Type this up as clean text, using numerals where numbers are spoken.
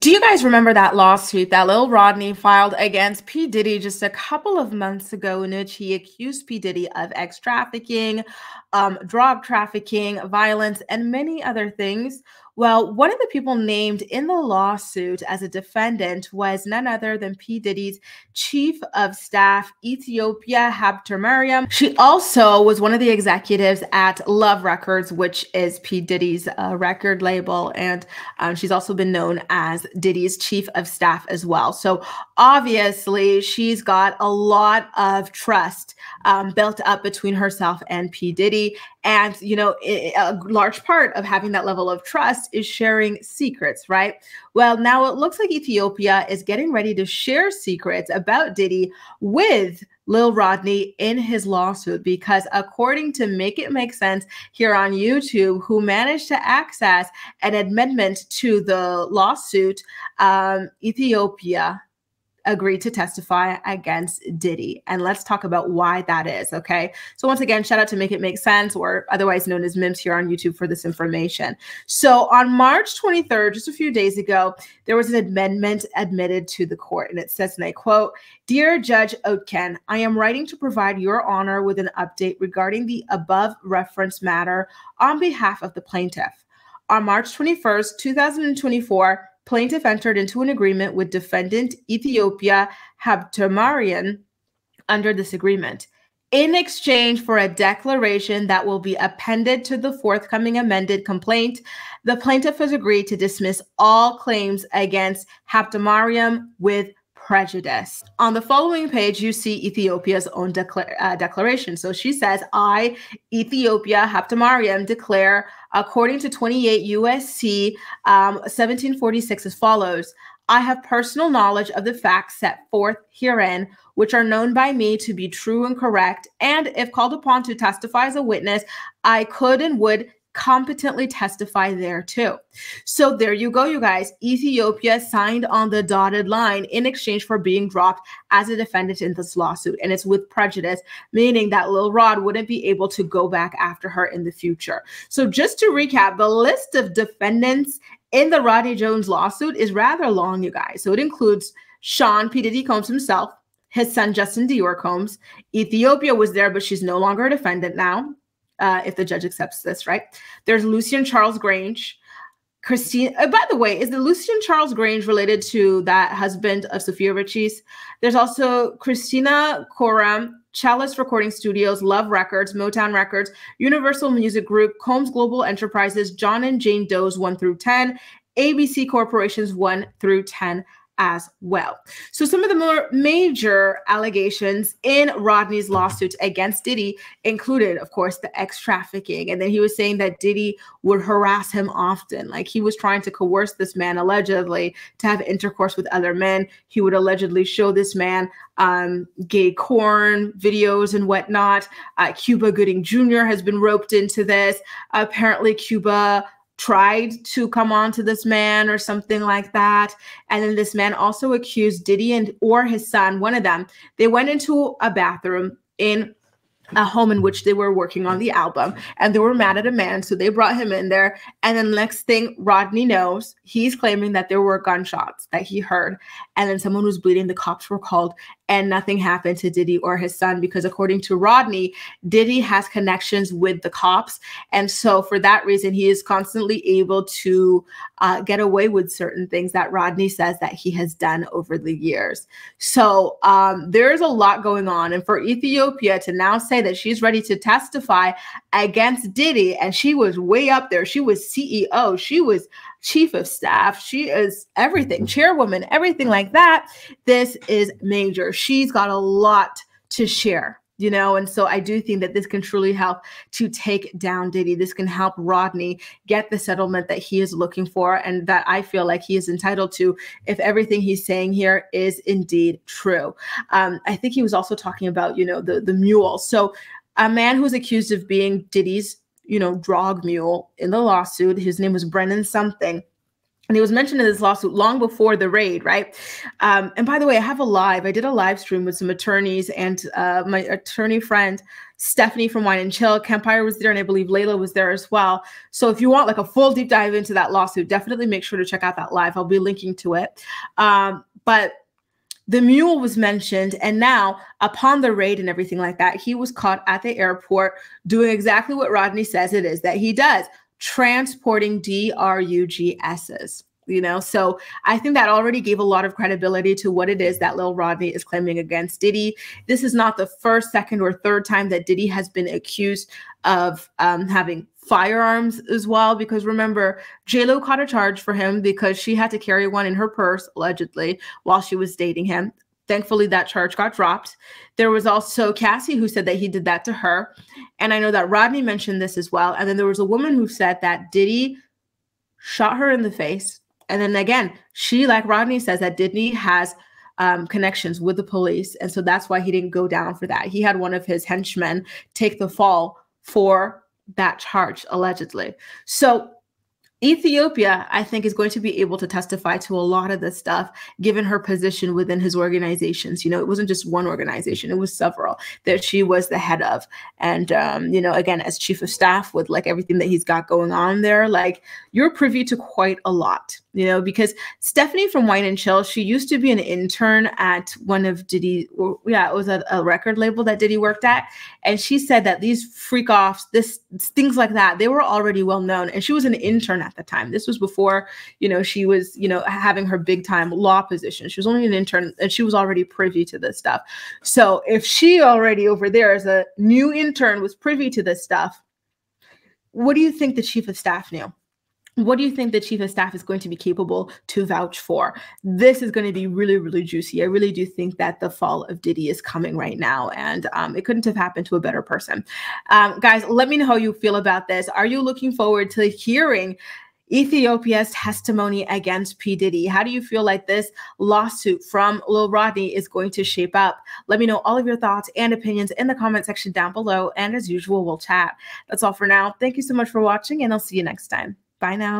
Do you guys remember that lawsuit that Lil Rodney filed against P. Diddy just a couple of months ago, in which he accused P. Diddy of trafficking, drug trafficking, violence, and many other things? Well, one of the people named in the lawsuit as a defendant was none other than P. Diddy's chief of staff, Ethiopia habtemariam. She also was one of the executives at Love Records, which is P. Diddy's record label, and she's also been known as Diddy's chief of staff as well. So obviously, she's got a lot of trust built up between herself and P. Diddy. And, you know, a large part of having that level of trust is sharing secrets, right? Well, now it looks like Ethiopia is getting ready to share secrets about Diddy with Lil Rodney in his lawsuit, because according to Make It Make Sense here on YouTube, who managed to access an amendment to the lawsuit, Ethiopia agreed to testify against Diddy. And let's talk about why that is, okay? So once again, shout out to Make It Make Sense, or otherwise known as MIMS here on YouTube, for this information. So on March 23rd, just a few days ago, there was an amendment admitted to the court. And it says, and I quote, "Dear Judge Oatken, I am writing to provide your honor with an update regarding the above referenced matter on behalf of the plaintiff. On March 21st, 2024, plaintiff entered into an agreement with defendant Ethiopia habtemariam under this agreement. In exchange for a declaration that will be appended to the forthcoming amended complaint, the plaintiff has agreed to dismiss all claims against habtemariam with prejudice." On the following page, you see Ethiopia's own declaration. So she says, "I, Ethiopia habtemariam, declare, according to 28 USC 1746 as follows. I have personal knowledge of the facts set forth herein, which are known by me to be true and correct, and if called upon to testify as a witness, I could and would competently testify thereto." So there you go, you guys. Ethiopia signed on the dotted line in exchange for being dropped as a defendant in this lawsuit. And it's with prejudice, meaning that Lil Rod wouldn't be able to go back after her in the future. So just to recap, the list of defendants in the Rodney Jones lawsuit is rather long, you guys. So it includes Sean P. Diddy Combs himself, his son Justin Dior Combs. Ethiopia was there, but she's no longer a defendant now. If the judge accepts this, right? There's Lucien Charles Grange. Christine, by the way, is the Lucien Charles Grange related to that husband of Sophia Richie's? There's also Christina Coram, Chalice Recording Studios, Love Records, Motown Records, Universal Music Group, Combs Global Enterprises, John and Jane Doe's 1 through 10, ABC Corporation's 1 through 10 as well. So some of the more major allegations in Rodney's lawsuit against Diddy included, of course, the trafficking. And then he was saying that Diddy would harass him often. Like, he was trying to coerce this man allegedly to have intercourse with other men. He would allegedly show this man gay corn videos and whatnot. Cuba Gooding Jr. has been roped into this. Apparently, Cuba tried to come on to this man or something like that. And then this man also accused Diddy or his son, one of them. They went into a bathroom in a home in which they were working on the album, and they were mad at a man, so they brought him in there. And then next thing Rodney knows, he's claiming that there were gunshots that he heard, and then someone was bleeding. The cops were called, and nothing happened to Diddy or his son, because according to Rodney, Diddy has connections with the cops, and so for that reason, he is constantly able to get away with certain things that Rodney says that he has done over the years. So there's a lot going on, and for Ethiopia to now say that she's ready to testify against Diddy, and she was way up there. She was CEO, she was chief of staff, she is everything, chairwoman, everything like that. This is major. She's got a lot to share, you know, and so I do think that this can truly help to take down Diddy. This can help Rodney get the settlement that he is looking for, and that I feel like he is entitled to, if everything he's saying here is indeed true. I think he was also talking about, you know, the mule. So a man who's accused of being Diddy's, you know, drug mule in the lawsuit, his name was Brennan something, And he was mentioned in this lawsuit long before the raid, right? And by the way, I did a live stream with some attorneys and my attorney friend, Stephanie from Wine and Chill. Campire was there, and I believe Layla was there as well. So if you want like a full deep dive into that lawsuit, definitely make sure to check out that live. I'll be linking to it. But the mule was mentioned, and now upon the raid and everything like that, he was caught at the airport doing exactly what Rodney says it is that he does, transporting DRUGSs. So I think that already gave a lot of credibility to what it is that Lil Rodney is claiming against Diddy. This is not the first, second, or third time that Diddy has been accused of having firearms as well, because remember, J-Lo caught a charge for him because she had to carry one in her purse, allegedly, while she was dating him. Thankfully, that charge got dropped. There was also Cassie who said that he did that to her. And I know that Rodney mentioned this as well. And then there was a woman who said that Diddy shot her in the face. And then again, she, like Rodney says, that Diddy has connections with the police. And so that's why he didn't go down for that. He had one of his henchmen take the fall for that charge, allegedly. So Ethiopia, I think, is going to be able to testify to a lot of this stuff, given her position within his organizations. It wasn't just one organization, it was several that she was the head of. And, again, as chief of staff with like everything that he's got going on there, like you're privy to quite a lot, because Stephanie from Wine and Chill, she used to be an intern at one of Diddy. Yeah, it was a record label that Diddy worked at. And she said that these freak offs, things like that, they were already well known. And she was an intern at the time. This was before, she was, having her big time law position. She was only an intern and she was already privy to this stuff. So if she already over there as a new intern was privy to this stuff, what do you think the chief of staff knew? What do you think the chief of staff is going to be capable to vouch for? This is going to be really, really juicy. I really do think that the fall of Diddy is coming right now, and it couldn't have happened to a better person. Guys, let me know how you feel about this. Are you looking forward to hearing Ethiopia's testimony against P. Diddy? How do you feel like this lawsuit from Lil Rodney is going to shape up? Let me know all of your thoughts and opinions in the comment section down below. And as usual, we'll chat. That's all for now. Thank you so much for watching, and I'll see you next time. Bye now.